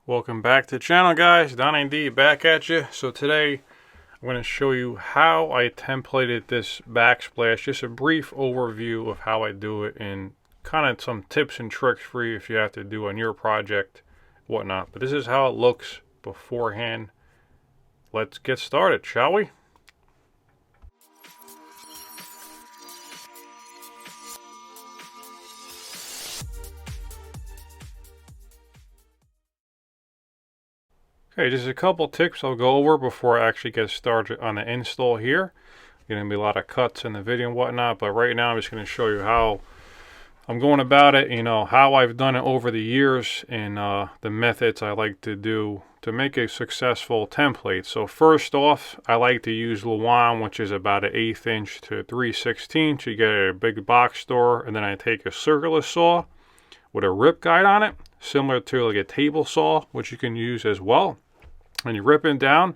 Welcome back to the channel, guys. Donnie and D back at you. So today I'm going to show you how I templated this backsplash. Just a brief overview of how I do it and kind of some tips and tricks for you if you have to do on your project, whatnot. But this is how it looks beforehand. Let's get started, shall we? Okay, just a couple tips I'll go over before I actually get started on the install here. Going to be a lot of cuts in the video and whatnot, but right now I'm just going to show you how I'm going about it, how I've done it over the years and the methods I like to do to make a successful template. So first off, I like to use Luan, which is about an 1/8 inch to 3/16 you get at a big box store, and then I take a circular saw with a rip guide on it, similar to like a table saw, which you can use as well. And you rip it down,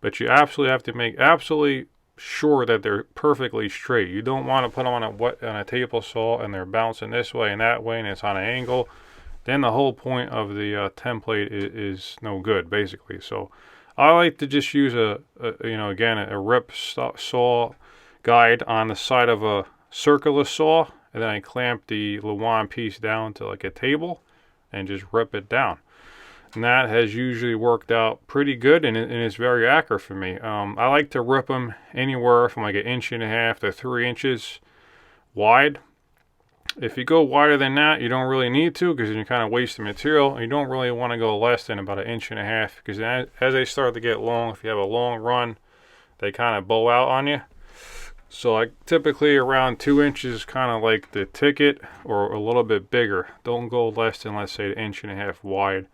but you absolutely have to make absolutely sure that they're perfectly straight. You don't want to put them on a table saw and they're bouncing this way and that way and it's on an angle. Then the whole point of the template is no good, basically. So I like to just use a rip saw guide on the side of a circular saw, and then I clamp the Luan piece down to like a table and just rip it down. And that has usually worked out pretty good, and it's very accurate for me. I like to rip them anywhere from like 1.5 inches to 3 inches wide. If you go wider than that, you don't really need to, because you're kind of wasting material. And you don't really want to go less than about 1.5 inches, because as they start to get long, if you have a long run, they kind of bow out on you. So I typically around 2 inches, kind of like the ticket, or a little bit bigger. Don't go less than, let's say, 1.5 inches wide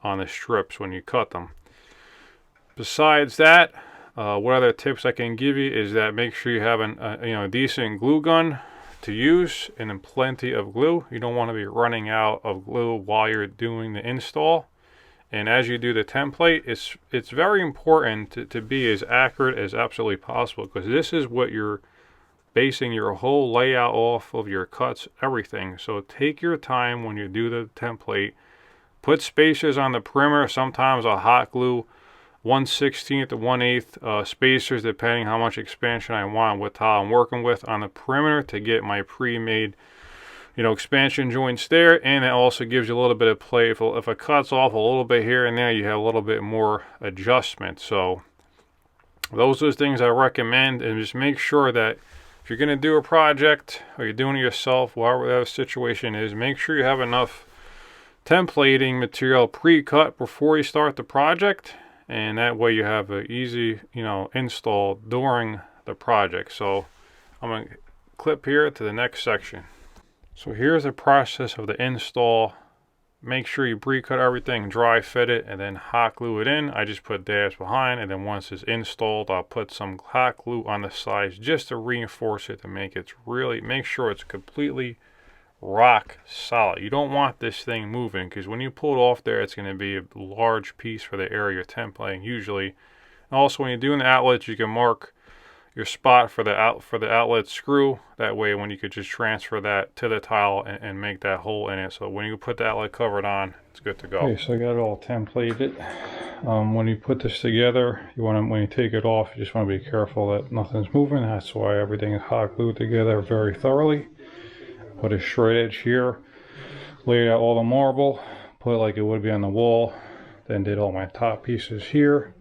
on the strips when you cut them. Besides that, what other tips I can give you is that make sure you have a decent glue gun to use, and then plenty of glue. You don't want to be running out of glue while you're doing the install. And as you do the template, it's very important to be as accurate as absolutely possible, because this is what you're basing your whole layout off of, your cuts, everything. So take your time when you do the template. Put spacers on the perimeter. Sometimes I'll hot glue 1/16 to 1/8 spacers, depending how much expansion I want, what tile I'm working with, on the perimeter to get my pre-made expansion joints there. And it also gives you a little bit of play. If it cuts off a little bit here and there, you have a little bit more adjustment. So those are the things I recommend. And just make sure that if you're going to do a project, or you're doing it yourself, whatever that situation is, make sure you have enough templating material pre-cut before you start the project, and that way you have an easy install during the project. So I'm going to clip here to the next section. So here's the process of the install. Make sure you pre-cut everything, dry fit it, and then hot glue it in. I just put dabs behind, and then once it's installed, I'll put some hot glue on the sides just to reinforce it, to make sure it's completely rock solid. You don't want this thing moving, because when you pull it off there, it's going to be a large piece for the area you're templating usually. And also, when you're doing the outlets, you can mark your spot for the outlet screw. That way, when you could just transfer that to the tile and make that hole in it, so when you put the outlet cover on, it's good to go. Okay, so I got it all templated. When you put this together, when you take it off, you just want to be careful that nothing's moving. That's why everything is hot glued together very thoroughly. Put a straight edge here, laid out all the marble, put it like it would be on the wall, then did all my top pieces here,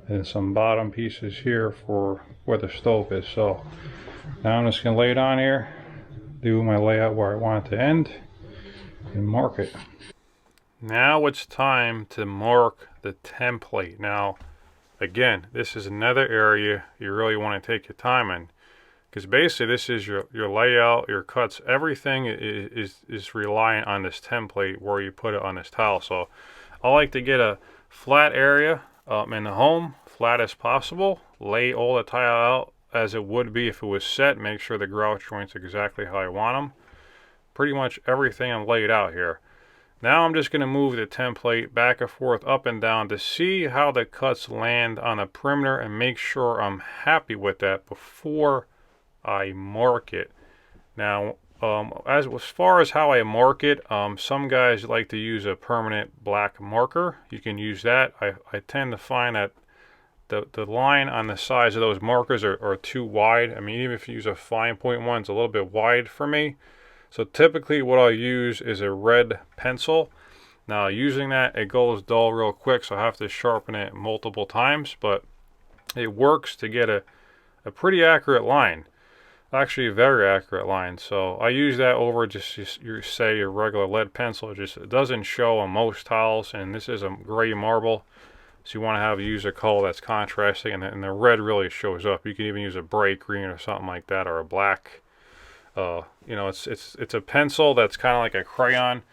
and some bottom pieces here for where the stove is. So now I'm just going to lay it on here, do my layout where I want it to end, and mark it. Now it's time to mark the template. Now, again, this is another area you really want to take your time in, because basically this is your layout, your cuts, everything is reliant on this template where you put it on this tile. So I like to get a flat area in the home, flat as possible, lay all the tile out as it would be if it was set, make sure the grout joints exactly how I want them. Pretty much everything I'm laid out here. Now I'm just going to move the template back and forth, up and down, to see how the cuts land on the perimeter and make sure I'm happy with that before I mark it. Now, As far as how I mark it, some guys like to use a permanent black marker. You can use that. I tend to find that the line on the sides of those markers are too wide. I mean, even if you use a fine point one, it's a little bit wide for me. So typically what I'll use is a red pencil. Now using that, it goes dull real quick, so I have to sharpen it multiple times, but it works to get a pretty accurate line. Actually a very accurate line. So I use that over just you say a regular lead pencil. It doesn't show on most tiles, and this is a gray marble. So you want to use a color that's contrasting, and the red really shows up. You can even use a bright green or something like that, or a black. You know, it's a pencil that's kind of like a crayon.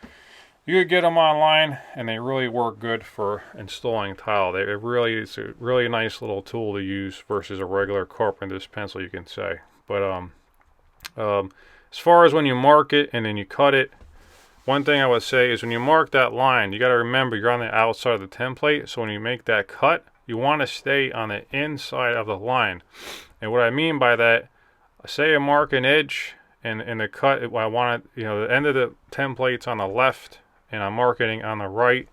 You could get them online, and they really work good for installing tile. It's a really nice little tool to use versus a regular carpenter's pencil, you can say. But as far as when you mark it and then you cut it, one thing I would say is when you mark that line, you got to remember you're on the outside of the template. So when you make that cut, you want to stay on the inside of the line. And what I mean by that, say I mark an edge and the cut, I want it, you know, the end of the template's on the left and I'm marking on the right.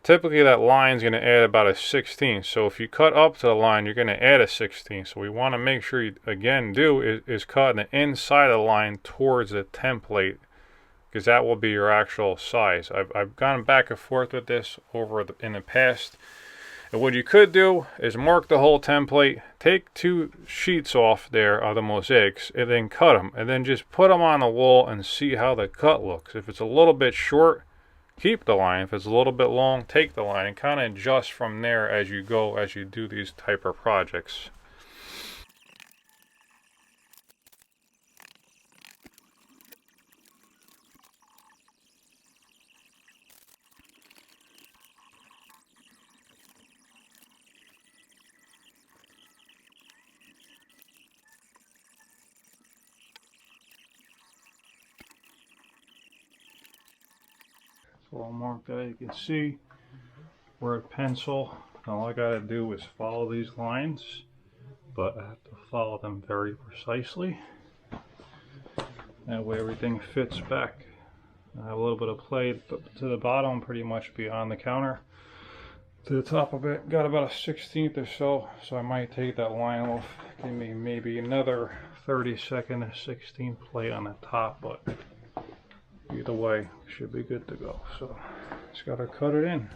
Typically that line's going to add about a 16th. So if you cut up to the line, you're going to add a 16th. So we want to make sure you again is cut on the inside of the line towards the template, because that will be your actual size. I've gone back and forth with this in the past. And what you could do is mark the whole template, take 2 sheets off there of the mosaics, and then cut them. And then just put them on the wall and see how the cut looks. If it's a little bit short, keep the line. If it's a little bit long, take the line, and kind of adjust from there as you go, as you do these type of projects. So I'll mark that. You can see where a pencil. All I got to do is follow these lines, but I have to follow them very precisely. That way everything fits back. I have a little bit of play to the bottom, pretty much beyond the counter. To the top of it, got about a 16th or so, so I might take that line off. Give me maybe another 32nd or 16th play on the top, but either way, should be good to go. So just gotta cut it in.